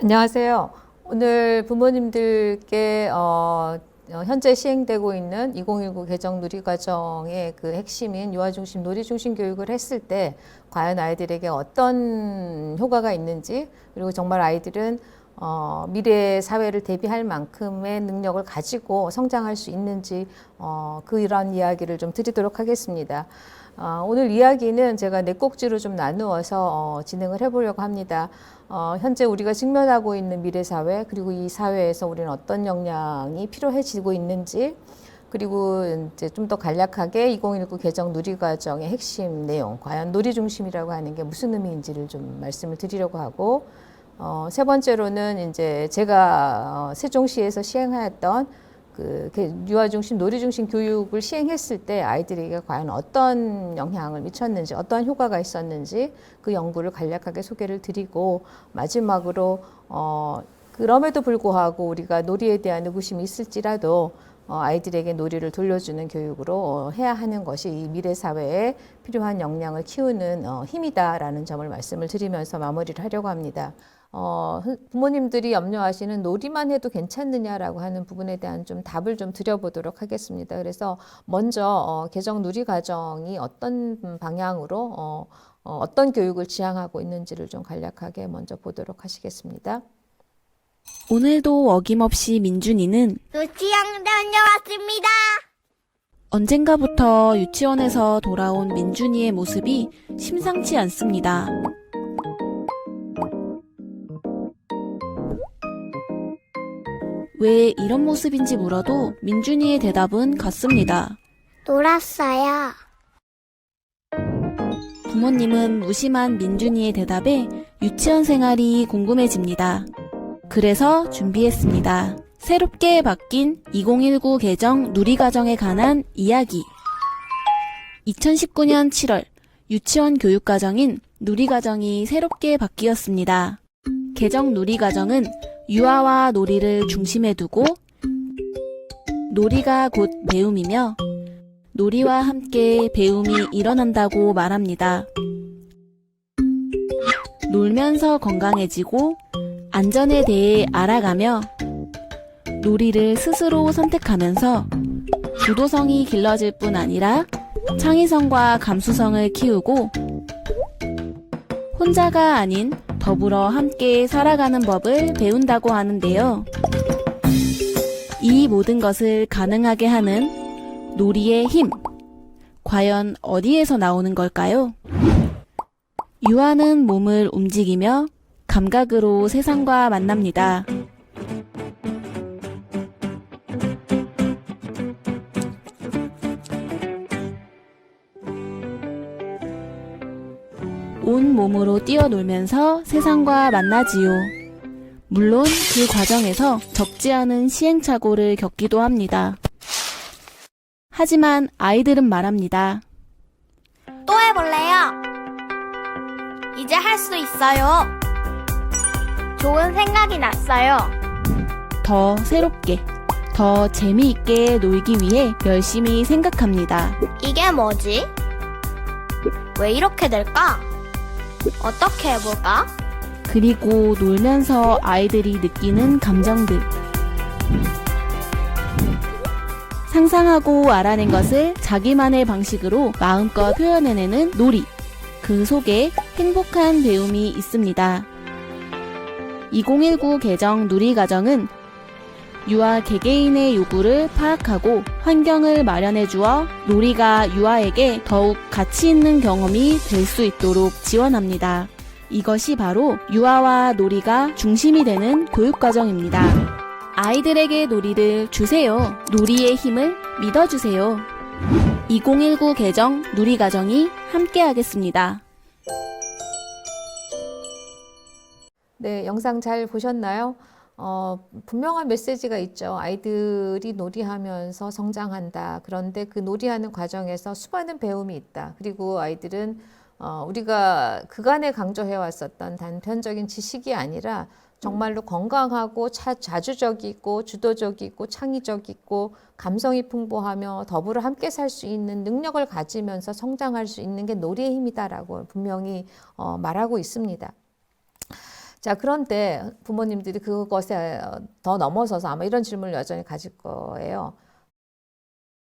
안녕하세요. 오늘 부모님들께 현재 시행되고 있는 2019 개정 누리과정의 그 핵심인 유아중심, 놀이중심 교육을 했을 때 과연 아이들에게 어떤 효과가 있는지, 그리고 정말 아이들은 미래 사회를 대비할 만큼의 능력을 가지고 성장할 수 있는지 그런 이야기를 좀 드리도록 하겠습니다. 오늘 이야기는 제가 네 꼭지로 좀 나누어서 진행을 해보려고 합니다. 현재 우리가 직면하고 있는 미래 사회, 그리고 이 사회에서 우리는 어떤 역량이 필요해지고 있는지, 그리고 이제 좀 더 간략하게 2019 개정 누리과정의 핵심 내용, 과연 놀이중심이라고 하는 게 무슨 의미인지를 좀 말씀을 드리려고 하고, 세 번째로는 이제 제가 세종시에서 시행하였던 그 유아중심, 놀이중심 교육을 시행했을 때 아이들에게 과연 어떤 영향을 미쳤는지, 어떤 효과가 있었는지 그 연구를 간략하게 소개를 드리고, 마지막으로 그럼에도 불구하고 우리가 놀이에 대한 의구심이 있을지라도 아이들에게 놀이를 돌려주는 교육으로 해야 하는 것이 이 미래 사회에 필요한 역량을 키우는 힘이다라는 점을 말씀을 드리면서 마무리를 하려고 합니다. 부모님들이 염려하시는 놀이만 해도 괜찮느냐라고 하는 부분에 대한 좀 답을 좀 드려보도록 하겠습니다. 그래서 먼저 개정 누리 과정이 어떤 방향으로 어떤 교육을 지향하고 있는지를 좀 간략하게 먼저 보도록 하시겠습니다. 오늘도 어김없이 민준이는 유치원 다녀왔습니다. 언젠가부터 유치원에서 돌아온 민준이의 모습이 심상치 않습니다. 왜 이런 모습인지 물어도 민준이의 대답은 같습니다. 놀았어요. 부모님은 무심한 민준이의 대답에 유치원 생활이 궁금해집니다. 그래서 준비했습니다. 새롭게 바뀐 2019 개정 누리과정에 관한 이야기. 2019년 7월 유치원 교육과정인 누리과정이 새롭게 바뀌었습니다. 개정 누리과정은 유아와 놀이를 중심에 두고 놀이가 곧 배움이며 놀이와 함께 배움이 일어난다고 말합니다. 놀면서 건강해지고 안전에 대해 알아가며 놀이를 스스로 선택하면서 주도성이 길러질 뿐 아니라 창의성과 감수성을 키우고 혼자가 아닌 더불어 함께 살아가는 법을 배운다고 하는데요. 이 모든 것을 가능하게 하는 놀이의 힘, 과연 어디에서 나오는 걸까요? 유아는 몸을 움직이며 감각으로 세상과 만납니다. 온 몸으로 뛰어놀면서 세상과 만나지요. 물론 그 과정에서 적지 않은 시행착오를 겪기도 합니다. 하지만 아이들은 말합니다. 또 해볼래요. 이제 할 수 있어요. 좋은 생각이 났어요. 더 새롭게, 더 재미있게 놀기 위해 열심히 생각합니다. 이게 뭐지? 왜 이렇게 될까? 어떻게 해볼까? 그리고 놀면서 아이들이 느끼는 감정들. 상상하고 알아낸 것을 자기만의 방식으로 마음껏 표현해내는 놀이. 그 속에 행복한 배움이 있습니다. 2019 개정 누리과정은 유아 개개인의 요구를 파악하고 환경을 마련해 주어 놀이가 유아에게 더욱 가치 있는 경험이 될 수 있도록 지원합니다. 이것이 바로 유아와 놀이가 중심이 되는 교육과정입니다. 아이들에게 놀이를 주세요. 놀이의 힘을 믿어주세요. 2019 개정 누리과정이 함께하겠습니다. 네, 영상 잘 보셨나요? 분명한 메시지가 있죠. 아이들이 놀이하면서 성장한다. 그런데 그 놀이하는 과정에서 수많은 배움이 있다. 그리고 아이들은 우리가 그간에 강조해왔었던 단편적인 지식이 아니라 정말로 건강하고 자주적이고 주도적이고 창의적이고 감성이 풍부하며 더불어 함께 살 수 있는 능력을 가지면서 성장할 수 있는 게 놀이의 힘이다라고 분명히 말하고 있습니다. 자, 그런데 부모님들이 그것에 더 넘어서서 아마 이런 질문을 여전히 가질 거예요.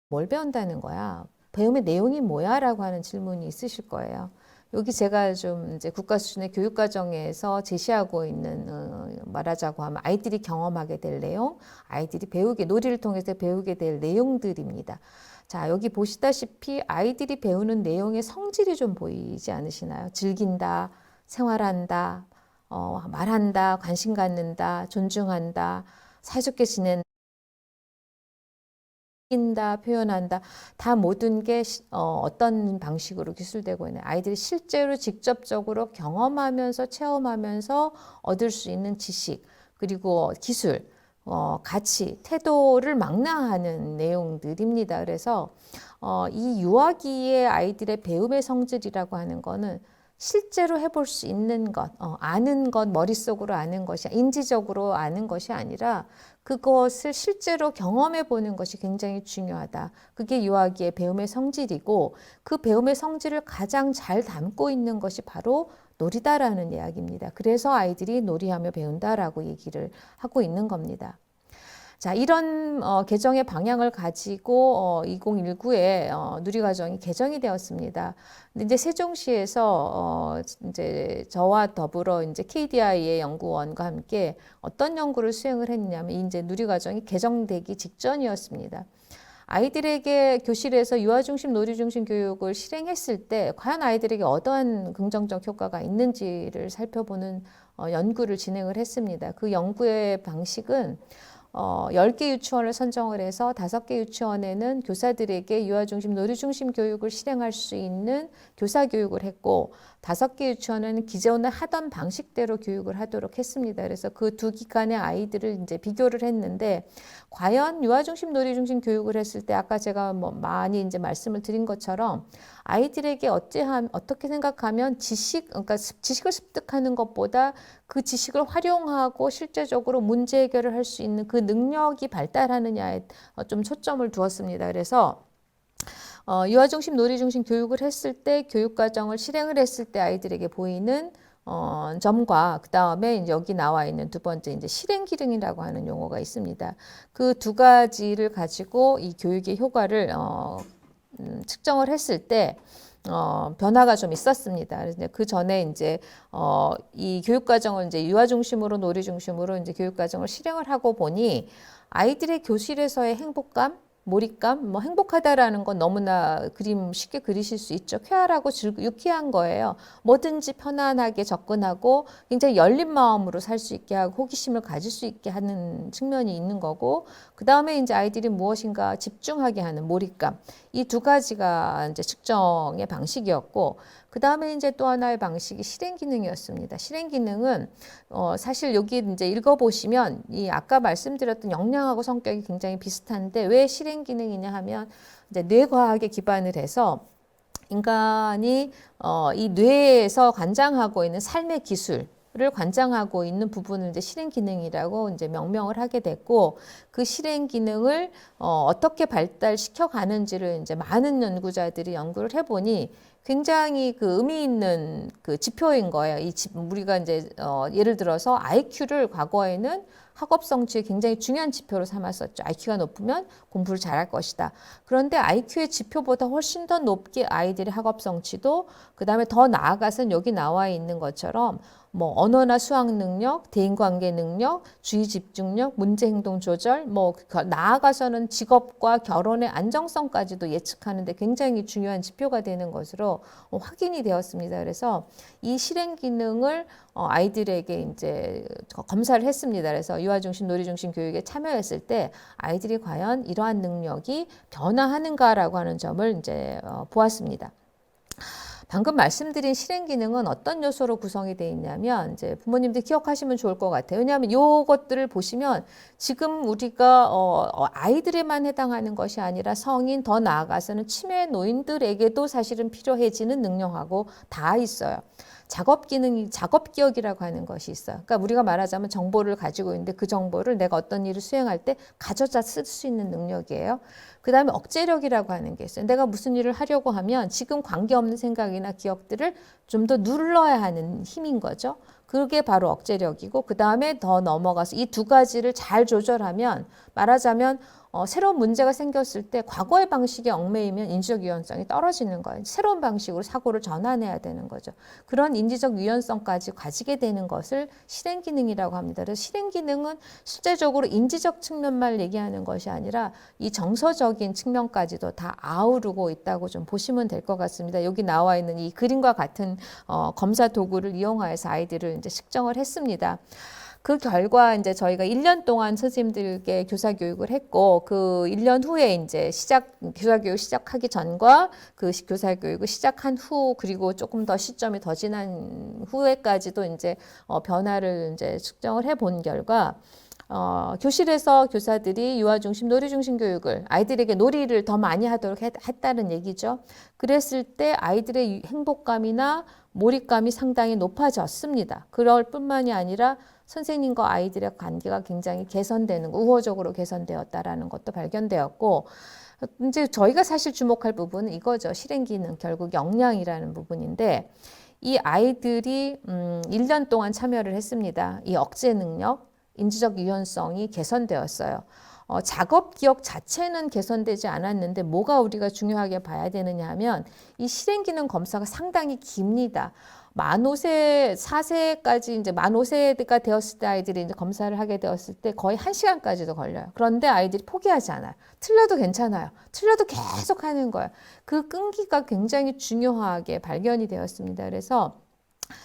뭘 배운다는 거야? 배움의 내용이 뭐야? 라고 하는 질문이 있으실 거예요. 여기 제가 좀 이제 국가 수준의 교육과정에서 제시하고 있는, 말하자고 하면 아이들이 경험하게 될 내용, 아이들이 놀이를 통해서 배우게 될 내용들입니다. 자, 여기 보시다시피 아이들이 배우는 내용의 성질이 좀 보이지 않으시나요? 즐긴다, 생활한다, 말한다, 관심 갖는다, 존중한다, 사이좋게 지낸다, 표현한다. 다 모든 게 어떤 방식으로 기술되고 있는 아이들이 실제로 직접적으로 경험하면서 체험하면서 얻을 수 있는 지식 그리고 기술, 가치, 태도를 망라하는 내용들입니다. 그래서 이 유아기의 아이들의 배움의 성질이라고 하는 거는 실제로 해볼 수 있는 것, 아는 것, 머릿속으로 아는 것이, 인지적으로 아는 것이 아니라 그것을 실제로 경험해 보는 것이 굉장히 중요하다. 그게 유아기의 배움의 성질이고 그 배움의 성질을 가장 잘 담고 있는 것이 바로 놀이다라는 이야기입니다. 그래서 아이들이 놀이하며 배운다라고 얘기를 하고 있는 겁니다. 자, 이런 개정의 방향을 가지고 2019에 누리과정이 개정이 되었습니다. 근데 이제 세종시에서 이제 저와 더불어 이제 KDI의 연구원과 함께 어떤 연구를 수행을 했냐면 이제 누리과정이 개정되기 직전이었습니다. 아이들에게 교실에서 유아중심, 놀이중심 교육을 실행했을 때 과연 아이들에게 어떠한 긍정적 효과가 있는지를 살펴보는 연구를 진행을 했습니다. 그 연구의 방식은 10개 유치원을 선정을 해서 5개 유치원에는 교사들에게 유아중심, 놀이중심 교육을 실행할 수 있는 교사 교육을 했고 5개 유치원은 기존에 하던 방식대로 교육을 하도록 했습니다. 그래서 그 두 기관의 아이들을 이제 비교를 했는데 과연 유아중심, 놀이중심 교육을 했을 때 아까 제가 많이 이제 말씀을 드린 것처럼 아이들에게 어떻게 생각하면 그러니까 지식을 습득하는 것보다 그 지식을 활용하고 실제적으로 문제 해결을 할 수 있는 그 능력이 발달하느냐에 좀 초점을 두었습니다. 그래서 유아중심, 놀이중심 교육을 했을 때 교육과정을 실행을 했을 때 아이들에게 보이는 점과 그 다음에 여기 나와 있는 두 번째 이제 실행 기능이라고 하는 용어가 있습니다. 그 두 가지를 가지고 이 교육의 효과를 측정을 했을 때 변화가 좀 있었습니다. 그래서 그 전에 이제 이 교육 과정을 이제 유아 중심으로 놀이 중심으로 이제 교육 과정을 실행을 하고 보니 아이들의 교실에서의 행복감, 몰입감, 행복하다라는 건 너무나 쉽게 그리실 수 있죠. 쾌활하고 유쾌한 거예요. 뭐든지 편안하게 접근하고 굉장히 열린 마음으로 살 수 있게 하고 호기심을 가질 수 있게 하는 측면이 있는 거고, 그 다음에 이제 아이들이 무엇인가 집중하게 하는 몰입감. 이 두 가지가 이제 측정의 방식이었고, 그 다음에 이제 또 하나의 방식이 실행 기능이었습니다. 실행 기능은 사실 여기 이제 읽어보시면 이 아까 말씀드렸던 역량하고 성격이 굉장히 비슷한데 왜 실행 기능이냐 하면 이제 뇌과학에 기반을 해서 인간이 이 뇌에서 관장하고 있는 삶의 기술 를 관장하고 있는 부분을 이제 실행 기능이라고 이제 명명을 하게 됐고, 그 실행 기능을 어떻게 발달시켜 가는지를 이제 많은 연구자들이 연구를 해보니 굉장히 그 의미 있는 그 지표인 거예요. 우리가 이제 예를 들어서 IQ를 과거에는 학업 성취에 굉장히 중요한 지표로 삼았었죠. IQ가 높으면 공부를 잘할 것이다. 그런데 IQ의 지표보다 훨씬 더 높게 아이들의 학업 성취도, 그 다음에 더 나아가서는 여기 나와 있는 것처럼 언어나 수학 능력, 대인관계 능력, 주의 집중력, 문제 행동 조절, 나아가서는 직업과 결혼의 안정성까지도 예측하는데 굉장히 중요한 지표가 되는 것으로 확인이 되었습니다. 그래서 이 실행 기능을 아이들에게 이제 검사를 했습니다. 그래서 유아중심, 놀이중심 교육에 참여했을 때 아이들이 과연 이러한 능력이 변화하는가라고 하는 점을 이제 보았습니다. 방금 말씀드린 실행 기능은 어떤 요소로 구성이 되어 있냐면 이제 부모님들 기억하시면 좋을 것 같아요. 왜냐하면 이것들을 보시면 지금 우리가 아이들에만 해당하는 것이 아니라 성인, 더 나아가서는 치매 노인들에게도 사실은 필요해지는 능력하고 다 있어요. 작업 기억이라고 하는 것이 있어요. 그러니까 우리가 말하자면 정보를 가지고 있는데 그 정보를 내가 어떤 일을 수행할 때 가져다 쓸 수 있는 능력이에요. 그 다음에 억제력이라고 하는 게 있어요. 내가 무슨 일을 하려고 하면 지금 관계없는 생각이나 기억들을 좀 더 눌러야 하는 힘인 거죠. 그게 바로 억제력이고 그 다음에 더 넘어가서 이 두 가지를 잘 조절하면 말하자면 새로운 문제가 생겼을 때 과거의 방식에 얽매이면 인지적 유연성이 떨어지는 거예요. 새로운 방식으로 사고를 전환해야 되는 거죠. 그런 인지적 유연성까지 가지게 되는 것을 실행 기능이라고 합니다. 그래서 실행 기능은 실제적으로 인지적 측면만 얘기하는 것이 아니라 이 정서적인 측면까지도 다 아우르고 있다고 좀 보시면 될 것 같습니다. 여기 나와 있는 이 그림과 같은 검사 도구를 이용하여서 아이들을 이제 측정을 했습니다. 그 결과 이제 저희가 1년 동안 선생님들께 교사 교육을 했고 그 1년 후에 이제 교사 교육 시작하기 전과 그 교사 교육을 시작한 후 그리고 조금 더 시점이 더 지난 후에까지도 이제 변화를 이제 측정을 해 본 결과 교실에서 교사들이 유아 중심, 놀이 중심 교육을 아이들에게 놀이를 더 많이 하도록 했다는 얘기죠. 그랬을 때 아이들의 행복감이나 몰입감이 상당히 높아졌습니다. 그럴 뿐만이 아니라 선생님과 아이들의 관계가 굉장히 개선되는, 우호적으로 개선되었다라는 것도 발견되었고, 이제 저희가 사실 주목할 부분은 이거죠. 실행 기능, 결국 역량이라는 부분인데, 이 아이들이 1년 동안 참여를 했습니다. 이 억제 능력, 인지적 유연성이 개선되었어요. 작업 기억 자체는 개선되지 않았는데 뭐가 우리가 중요하게 봐야 되느냐 하면 이 실행 기능 검사가 상당히 깁니다. 만 5세, 4세까지 이제 만 5세가 되었을 때 아이들이 이제 검사를 하게 되었을 때 거의 1시간까지도 걸려요. 그런데 아이들이 포기하지 않아요. 틀려도 괜찮아요. 틀려도 계속 하는 거예요. 그 끈기가 굉장히 중요하게 발견이 되었습니다. 그래서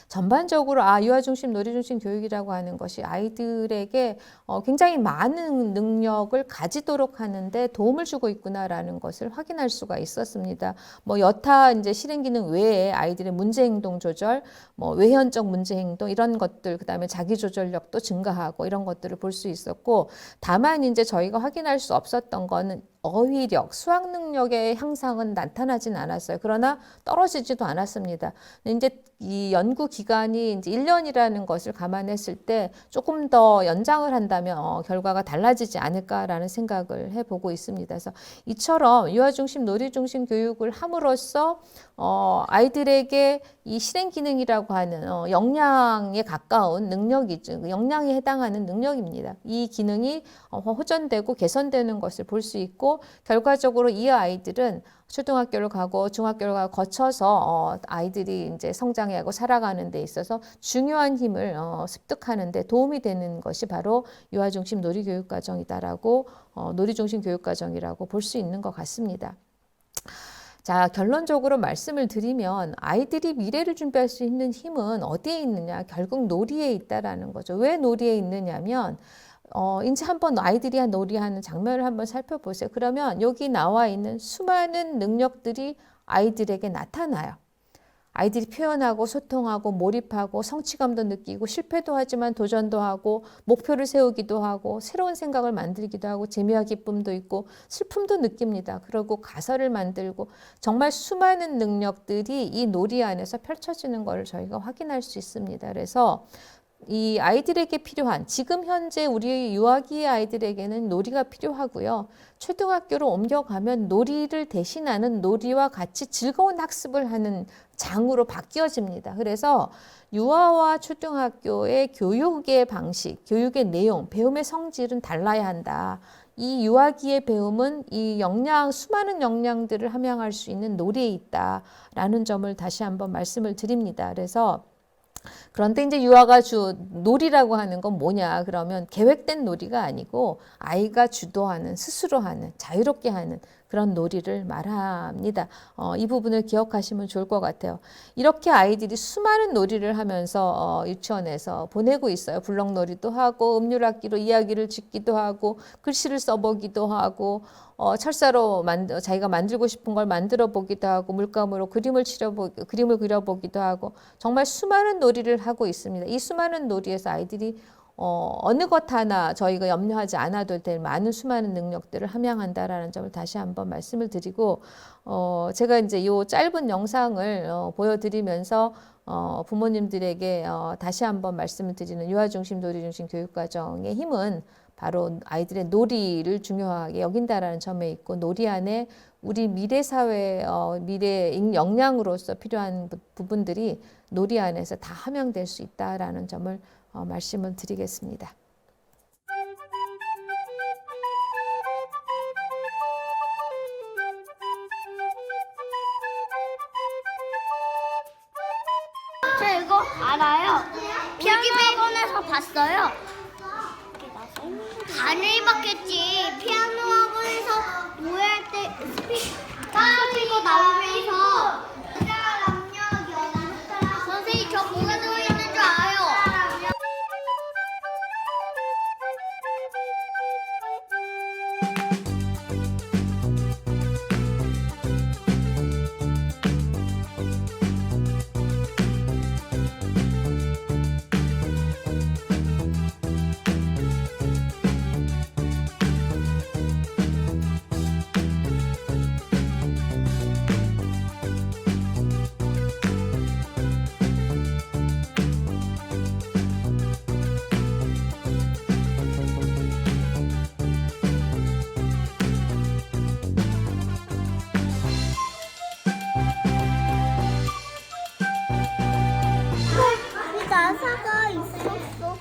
전반적으로 유아 중심, 놀이 중심 교육이라고 하는 것이 아이들에게 굉장히 많은 능력을 가지도록 하는데 도움을 주고 있구나라는 것을 확인할 수가 있었습니다. 뭐 여타 이제 실행 기능 외에 아이들의 문제 행동 조절, 뭐 외현적 문제 행동 이런 것들, 그다음에 자기 조절력도 증가하고 이런 것들을 볼 수 있었고, 다만 이제 저희가 확인할 수 없었던 거는 어휘력, 수학 능력의 향상은 나타나진 않았어요. 그러나 떨어지지도 않았습니다. 이제 이 연구 기간이 이제 1년이라는 것을 감안했을 때 조금 더 연장을 한다면 결과가 달라지지 않을까라는 생각을 해보고 있습니다. 그래서 이처럼 유아 중심, 놀이 중심 교육을 함으로써 아이들에게 이 실행 기능이라고 하는 역량에 가까운 능력이죠. 역량에 해당하는 능력입니다. 이 기능이 호전되고 개선되는 것을 볼 수 있고, 결과적으로 이 아이들은 초등학교를 가고 중학교를 가고 거쳐서 아이들이 이제 성장하고 살아가는 데 있어서 중요한 힘을 습득하는 데 도움이 되는 것이 바로 유아 중심 놀이 교육 과정이다라고 놀이 중심 교육 과정이라고 볼 수 있는 것 같습니다. 자, 결론적으로 말씀을 드리면 아이들이 미래를 준비할 수 있는 힘은 어디에 있느냐? 결국 놀이에 있다라는 거죠. 왜 놀이에 있느냐면 이제 한번 아이들이 놀이하는 장면을 한번 살펴보세요. 그러면 여기 나와 있는 수많은 능력들이 아이들에게 나타나요. 아이들이 표현하고 소통하고 몰입하고 성취감도 느끼고 실패도 하지만 도전도 하고 목표를 세우기도 하고 새로운 생각을 만들기도 하고 재미와 기쁨도 있고 슬픔도 느낍니다. 그리고 가설을 만들고 정말 수많은 능력들이 이 놀이 안에서 펼쳐지는 것을 저희가 확인할 수 있습니다. 그래서 이 아이들에게 필요한, 지금 현재 우리 유아기 아이들에게는 놀이가 필요하고요. 초등학교로 옮겨가면 놀이를 대신하는, 놀이와 같이 즐거운 학습을 하는 장으로 바뀌어집니다. 그래서 유아와 초등학교의 교육의 방식, 교육의 내용, 배움의 성질은 달라야 한다. 이 유아기의 배움은 이 수많은 역량들을 함양할 수 있는 놀이에 있다라는 점을 다시 한번 말씀을 드립니다. 그래서 그런데 이제 유아가 놀이라고 하는 건 뭐냐? 그러면 계획된 놀이가 아니고 아이가 주도하는, 스스로 하는, 자유롭게 하는 그런 놀이를 말합니다. 이 부분을 기억하시면 좋을 것 같아요. 이렇게 아이들이 수많은 놀이를 하면서 유치원에서 보내고 있어요. 블럭놀이도 하고, 음률악기로 이야기를 짓기도 하고, 글씨를 써보기도 하고, 철사로 자기가 만들고 싶은 걸 만들어 보기도 하고, 물감으로 그림을 그려보기도 하고, 정말 수많은 놀이를 하고 있습니다. 이 수많은 놀이에서 아이들이 어느 것 하나 저희가 염려하지 않아도 될 많은 수많은 능력들을 함양한다라는 점을 다시 한번 말씀을 드리고, 제가 이제 이 짧은 영상을 보여드리면서 부모님들에게 다시 한번 말씀을 드리는 유아 중심, 놀이 중심 교육 과정의 힘은 바로 아이들의 놀이를 중요하게 여긴다라는 점에 있고, 놀이 안에 우리 미래 사회, 미래 역량으로서 필요한 부분들이 놀이 안에서 다 함양될 수 있다라는 점을 말씀을 드리겠습니다. 저 이거 알아요. 피아노 학원에서 봤어요. 당연히 봤겠지. 피아노 학원에서 노래할 때 스피커 나오면서 선생님 저 뭐가 들어있는 줄 알아요. 나사가 있었어.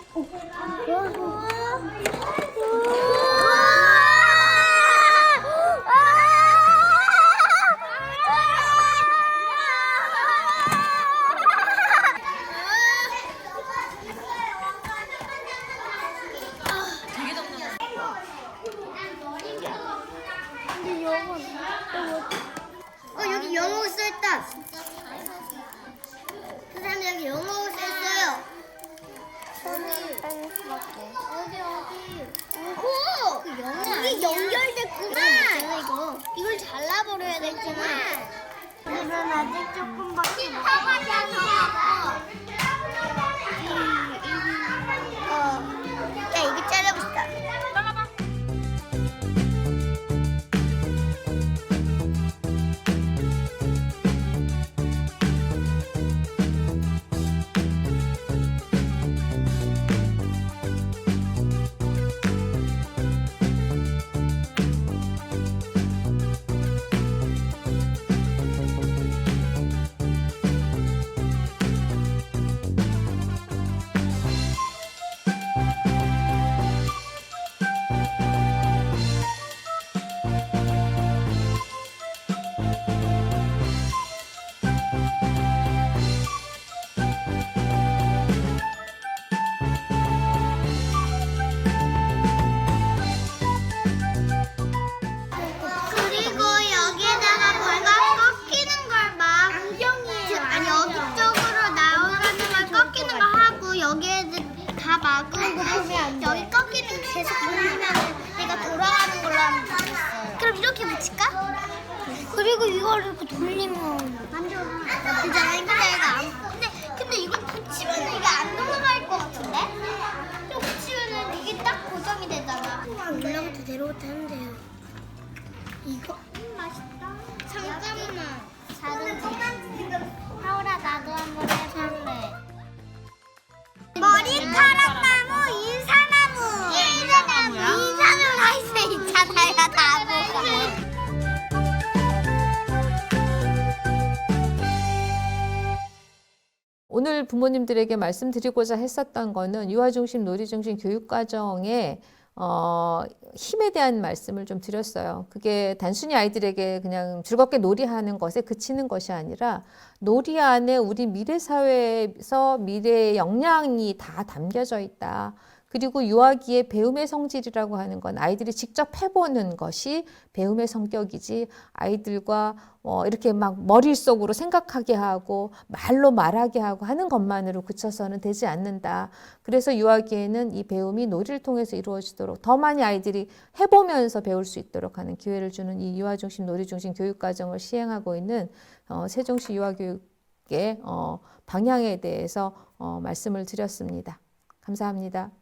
여기 영어 써있다. 선생님 여기 영어 써있어요. 오호! 그 이게 연결됐구나. 이걸 잘라버려야 되겠구나. 이건 아직 조금밖에 못 야, 이거 잘라봅시다. 그리고 여기에다가 뭔가 꺾이는 걸 막 안경이에요. 아니 여기쪽으로 나오는 걸 꺾이는 거 하고 여기에 다 막고 여기 꺾이는 거 계속 돌리면 얘가 돌아가는 걸로 하면 되겠어요. 그럼 이렇게 붙일까? 그리고 이걸 이렇게 돌리면 되잖아. 근데 이거 붙이면 이게 안 돌아갈 것 같은데? 이거 붙이면은 이게 딱 고정이 되잖아. 올라부터 내려부터 하면 돼요. 이거 맛있다. 잠깐만. 하울아 나도 한번 해볼래. 머리카락 나무, 인사나무. 인사나무 라이스 있잖아요. 나무가. 오늘 부모님들에게 말씀드리고자 했었던 거는 유아중심, 놀이중심 교육과정에 힘에 대한 말씀을 좀 드렸어요. 그게 단순히 아이들에게 그냥 즐겁게 놀이하는 것에 그치는 것이 아니라 놀이 안에 우리 미래 사회에서 미래의 역량이 다 담겨져 있다. 그리고 유아기의 배움의 성질이라고 하는 건 아이들이 직접 해보는 것이 배움의 성격이지, 아이들과 이렇게 막 머릿속으로 생각하게 하고 말로 말하게 하고 하는 것만으로 그쳐서는 되지 않는다. 그래서 유아기에는 이 배움이 놀이를 통해서 이루어지도록, 더 많이 아이들이 해보면서 배울 수 있도록 하는 기회를 주는 이 유아중심, 놀이중심 교육과정을 시행하고 있는 세종시 유아교육의 방향에 대해서 말씀을 드렸습니다. 감사합니다.